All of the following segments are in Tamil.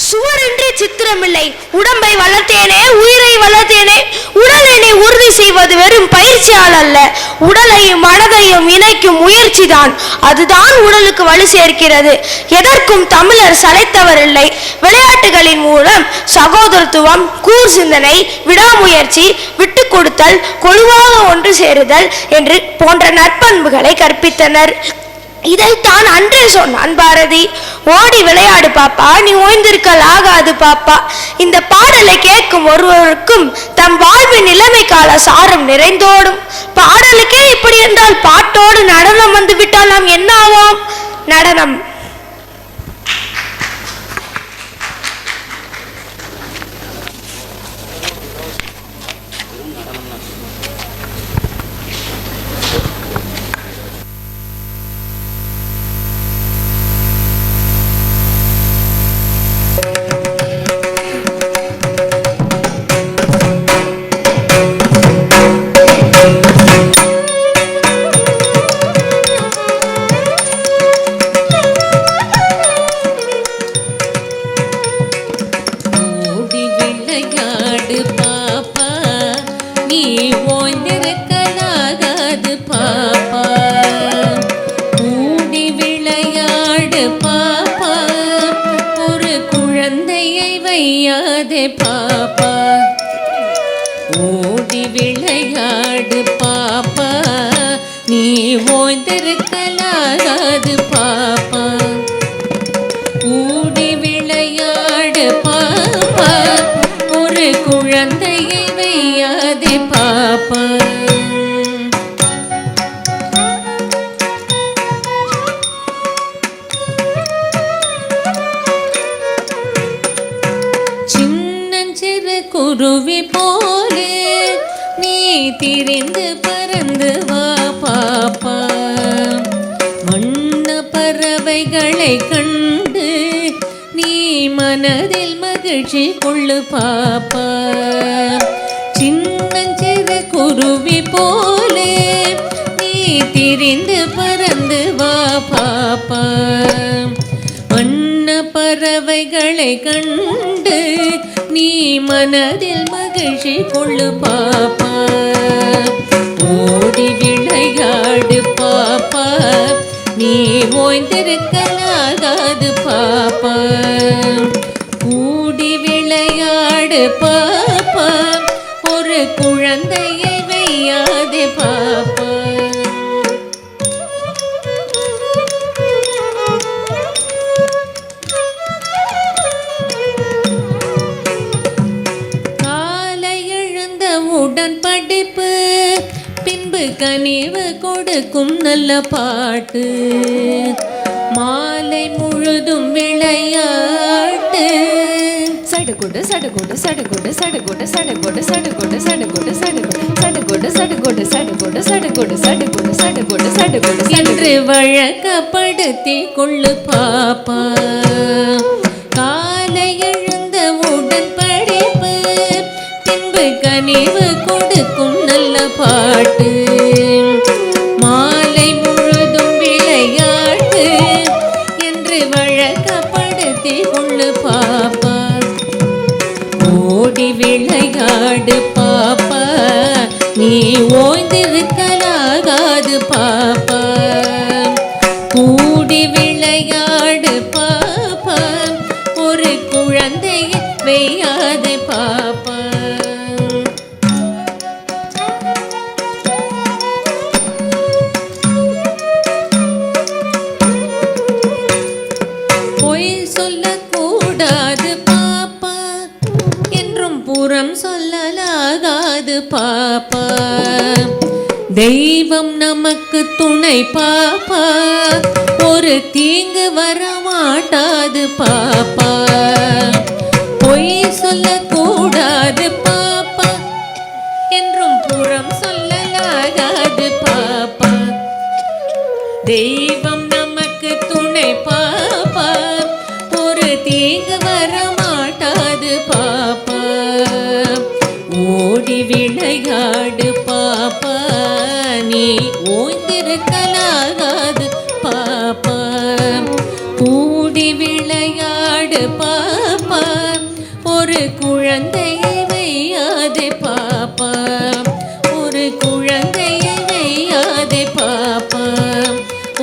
சுவரின்றி சித்திரமில்லை. உடம்பை வளர்த்தேனே, உயிரை வளர்த்தேனே. உடலை நீ உறுதி செய்வது வெறும் பயிற்சியால் அல்ல, உடலையும் மனதையும் இணைக்கும் முயற்சி தான். அதுதான் உடலுக்கு வலு சேர்க்கிறது. எதற்கும் தமிழர் சளைத்தவர் இல்லை. விளையாட்டுகளின் மூலம் சகோதரத்துவம், கூர் சிந்தனை, விடாமுயற்சி, விட்டு கொடுத்தல், கொழுவாக ஒன்று சேருதல் என்று போன்ற நற்பண்புகளை கற்பித்தனர். இதைத்தான் அன்றே சொன்னான் பாரதி. ஓடி விளையாடு பாப்பா, நீ ஓய்ந்திருக்கல் ஆகாது பாப்பா. இந்த பாடலை கேட்கும் ஒருவருக்கும் தம் வாழ்வின் நிலைமை கால சாரம் நிறைந்தோடும். பாடலுக்கே இப்படி என்றால் பாட்டோடு நடனம் வந்து விட்டால் நாம் என்ன ஆவோம்? நடனம் பாப்பா, ஓடி விளையாடு பாப்பா, நீ ஓய்ந்திருக்கலாகாது பாப்பா. கூடி விளையாடு பாப்பா, ஒரு குழந்தையை வையாதே பாப்பா. குருவி போலே நீ திரிந்து பறந்து வா பாப்பா. வண்ண பறவைகளை கண்டு நீ மனதில் மகிழ்ச்சி கொள்ளு பாப்பா. சின்னஞ்சிறு குருவி போலே நீ திரிந்து பறந்து வா பாப்பா. வண்ண பறவைகளை கண்டு நீ மனதில் மகிழ்ச்சி கொள்ளு பாப்பா. ஓடி விளையாடு பாப்பா, நீ ஓய்ந்திருக்கலாகாது பாப்பா. கூடி விளையாடு பாப்பா, ஒரு குழந்தையை வையாதே பாப்பா. உடன் படிப்பு, பின்பு கனிவு கொடுக்கும் நல்ல பாட்டு. மாலை முழுதும் விளையாட்டு. சடுகுடு சடுகுடு சடுகுடு சடுகுடு சடுகுடு சடுகுடு சடுகுடு சடுகுடு சடுகுடு சடுகுடு சடுகுடு சடுகுடு சடுகுடு சடுகுடு சடுகுடு என்று வழக்கப்படுத்தி கொள்ளு பாப்பா. காலை எழுந்த உடன் படிப்பு, பின்பு கனிவு கொடுக்கும் நல்ல பாட்டு. மாலை முழுதும் விளையாட்டு என்று வழக்கப்படுத்தி கொள்ளு பாப்பா. ஓடி விளையாடு பாப்பா, நீ ஓய்ந்திருக்கலாகாது பாப்பா. கூடி விளையாடு பாப்பா, ஒரு குழந்தையை வையாதே பாப்பா. பொய் சொல்லக்கூடாது பாப்பா, என்றும் புறம் சொல்லலாகாது பாப்பா. தெய்வம் நமக்கு துணை பாப்பா, ஒரு தீங்கு வரமாட்டாது பாப்பா. பொய் சொல்லக்கூடாது பாப்பா, என்றும் புறம் சொல்லலாகாது பாப்பா. தெய்வம் நமக்கு துணை பாப்பா, ஒரு தீங்கு வரமாட்டாது பாப்பா. ஓடி விளையாடு பாப்பா, நீ ஓய்ந்திருக்கலாகாது பாப்பா. கூடி விளையாடு பாப்பா, குழந்தையை வையாதே பாப்பா, ஒரு குழந்தையை வையாதே பாப்பா,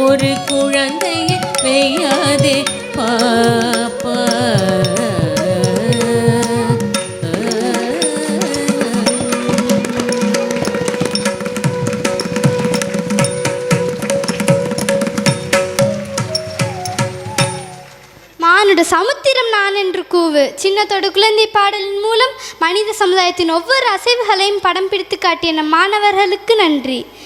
ஒரு குழந்தையை வையாதே பாப்பா. மானுட சமுத்திரம் நான் என்று கூவு. சின்னத்தோடு குழந்தை பாடலின் மூலம் மனித சமுதாயத்தின் ஒவ்வொரு அசைவுகளையும் படம் பிடித்து காட்டிய நம் மாணவர்களுக்கு நன்றி.